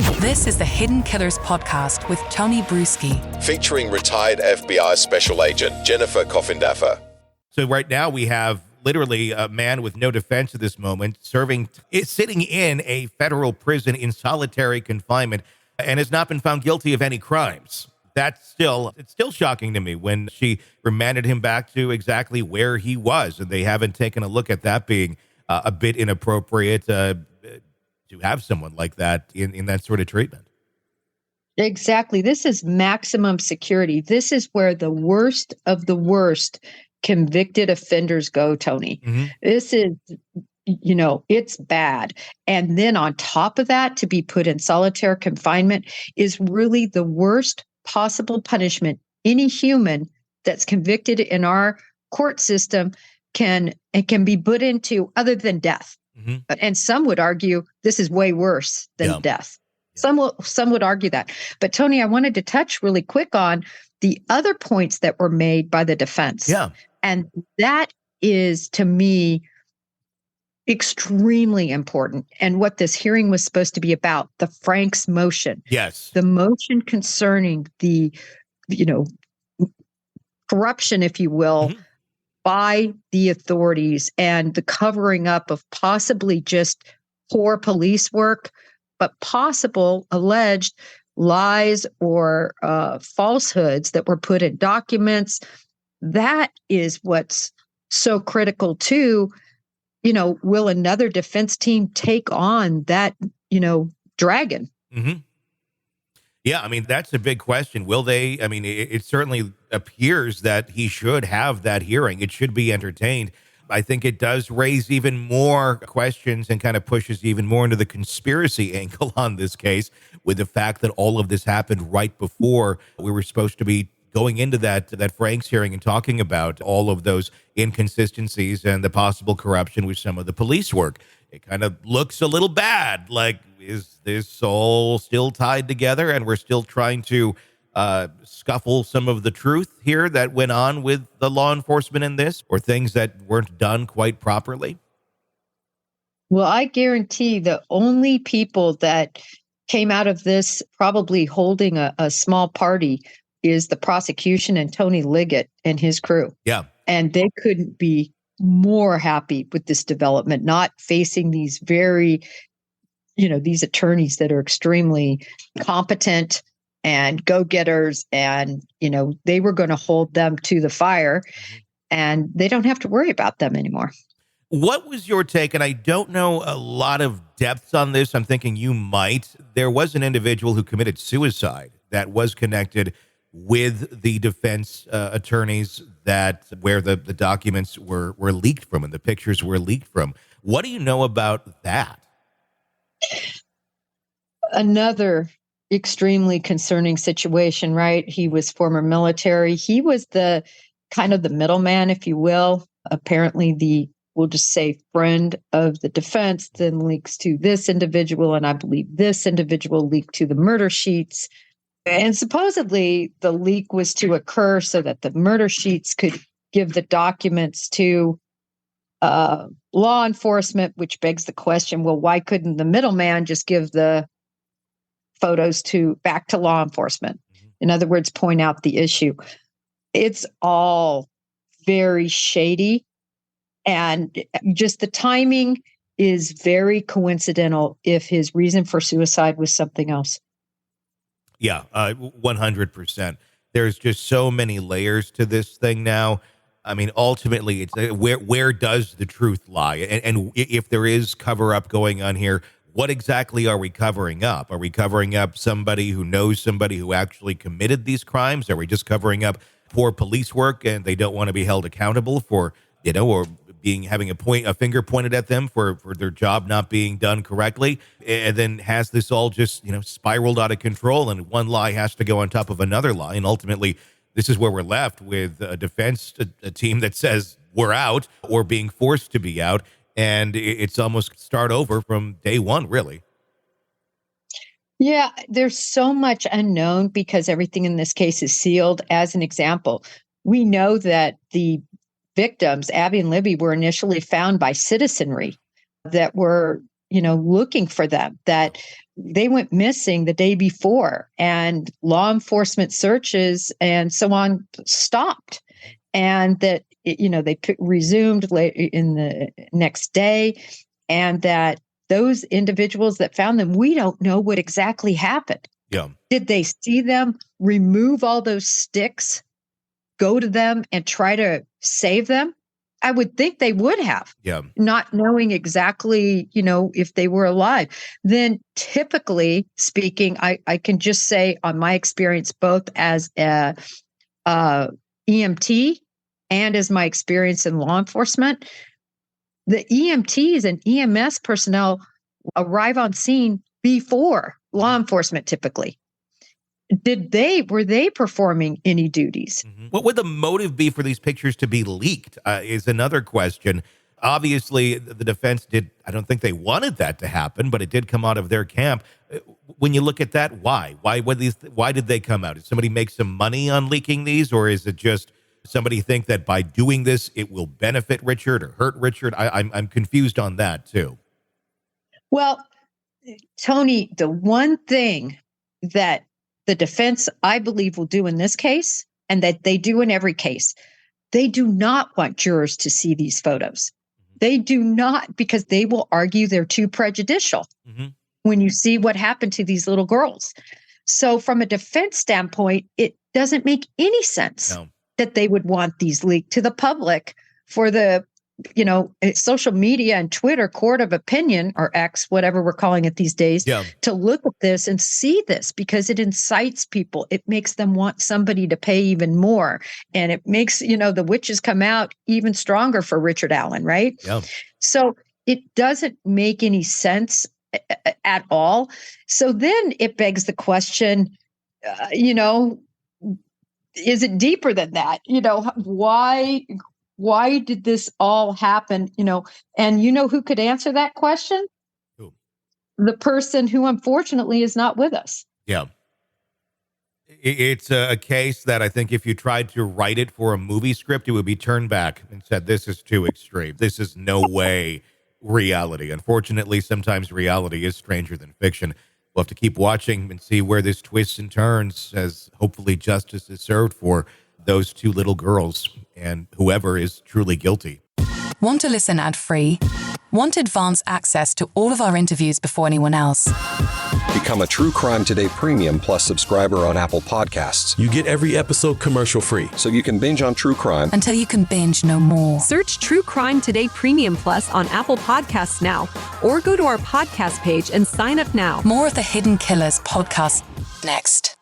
This is the Hidden Killers podcast with Tony Brueski, featuring retired FBI Special Agent Jennifer Coffindaffer. So right now we have literally a man with no defense at this moment sitting in a federal prison in solitary confinement and has not been found guilty of any crimes. It's still shocking to me when she remanded him back to exactly where he was, and they haven't taken a look at that being a bit inappropriate to have someone like that in that sort of treatment. Exactly. This is maximum security. This is where the worst of the worst convicted offenders go, Tony. Mm-hmm. This is, it's bad. And then on top of that, to be put in solitary confinement is really the worst possible punishment any human that's convicted in our court system can be put into, other than death. Mm-hmm. And some would argue this is way worse than death. Yeah. Some would argue that. But Tony, I wanted to touch really quick on the other points that were made by the defense. Yeah. And that is, to me, extremely important. And what this hearing was supposed to be about, the Frank's motion. Yes. The motion concerning the, corruption, if you will, mm-hmm. by the authorities and the covering up of possibly just poor police work, but possible alleged lies or falsehoods that were put in documents. That is what's so critical too. Will another defense team take on that, dragon? Mm-hmm. Yeah, that's a big question. Will they? It certainly appears that he should have that hearing. It should be entertained. I think it does raise even more questions and kind of pushes even more into the conspiracy angle on this case, with the fact that all of this happened right before we were supposed to be going into that Frank's hearing and talking about all of those inconsistencies and the possible corruption with some of the police work. It kind of looks a little bad. Like, is this all still tied together and we're still trying to scuffle some of the truth here that went on with the law enforcement in this, or things that weren't done quite properly? Well, I guarantee the only people that came out of this probably holding a small party is the prosecution and Tony Liggett and his crew. Yeah. And they couldn't be more happy with this development, not facing these very, these attorneys that are extremely competent and go-getters, and, they were going to hold them to the fire, and they don't have to worry about them anymore. What was your take? And I don't know a lot of depths on this. I'm thinking you might. There was an individual who committed suicide that was connected with the defense attorneys where the documents were leaked from and the pictures were leaked from. What do you know about that? Another extremely concerning situation, right? He was former military. He was the kind of the middleman, if you will. Apparently we'll just say friend of the defense, then leaks to this individual. And I believe this individual leaked to the murder sheets. And supposedly the leak was to occur so that the murder sheets could give the documents to law enforcement, which begs the question, well, why couldn't the middleman just give the photos back to law enforcement? Mm-hmm. In other words, point out the issue. It's all very shady, and just the timing is very coincidental if his reason for suicide was something else. Yeah, 100%. There's just so many layers to this thing now. Ultimately, it's where does the truth lie? And if there is cover up going on here, what exactly are we covering up? Are we covering up somebody who knows somebody who actually committed these crimes? Are we just covering up poor police work and they don't want to be held accountable for, or having a finger pointed at them for their job not being done correctly? And then has this all just, spiraled out of control, and one lie has to go on top of another lie? And ultimately, this is where we're left with a defense, a team that says we're out or being forced to be out. And it's almost start over from day one, really. Yeah, there's so much unknown because everything in this case is sealed. As an example, we know that the victims, Abby and Libby, were initially found by citizenry that were, looking for them, that they went missing the day before, and law enforcement searches and so on stopped, and that they resumed late in the next day, and that those individuals that found them, we don't know what exactly happened. Yeah. Did they see them remove all those sticks, go to them and try to save them? I would think they would have. Yeah. Not knowing exactly, if they were alive. Then typically speaking, I can just say on my experience, both as a EMT and as my experience in law enforcement, the EMTs and EMS personnel arrive on scene before law enforcement typically. Were they performing any duties? Mm-hmm. What would the motive be for these pictures to be leaked is another question. Obviously, the defense I don't think they wanted that to happen, but it did come out of their camp. When you look at that, why? Why did they come out? Did somebody make some money on leaking these, or is it just somebody think that by doing this, it will benefit Richard or hurt Richard? I'm confused on that too. Well, Tony, the one thing that the defense, I believe, will do in this case, and that they do in every case, they do not want jurors to see these photos. They do not, because they will argue they're too prejudicial when you see what happened to these little girls. So from a defense standpoint, it doesn't make any sense that they would want these leaked to the public for the social media and Twitter court of opinion, or X, whatever we're calling it these days, to look at this and see this, because it incites people. It makes them want somebody to pay even more. And it makes, the witches come out even stronger for Richard Allen, right? Yeah. So it doesn't make any sense at all. So then it begs the question, is it deeper than that? Why did this all happen? And who could answer that question? Who? The person who unfortunately is not with us. Yeah. It's a case that I think if you tried to write it for a movie script, it would be turned back and said, this is too extreme. This is no way reality. Unfortunately, sometimes reality is stranger than fiction. We'll have to keep watching and see where this twists and turns, as hopefully justice is served for those two little girls and whoever is truly guilty. Want to listen ad-free? Want advanced access to all of our interviews before anyone else? Become a True Crime Today Premium Plus subscriber on Apple Podcasts. You get every episode commercial-free, so you can binge on true crime until you can binge no more. Search True Crime Today Premium Plus on Apple Podcasts now, or go to our podcast page and sign up now. More of the Hidden Killers podcast next.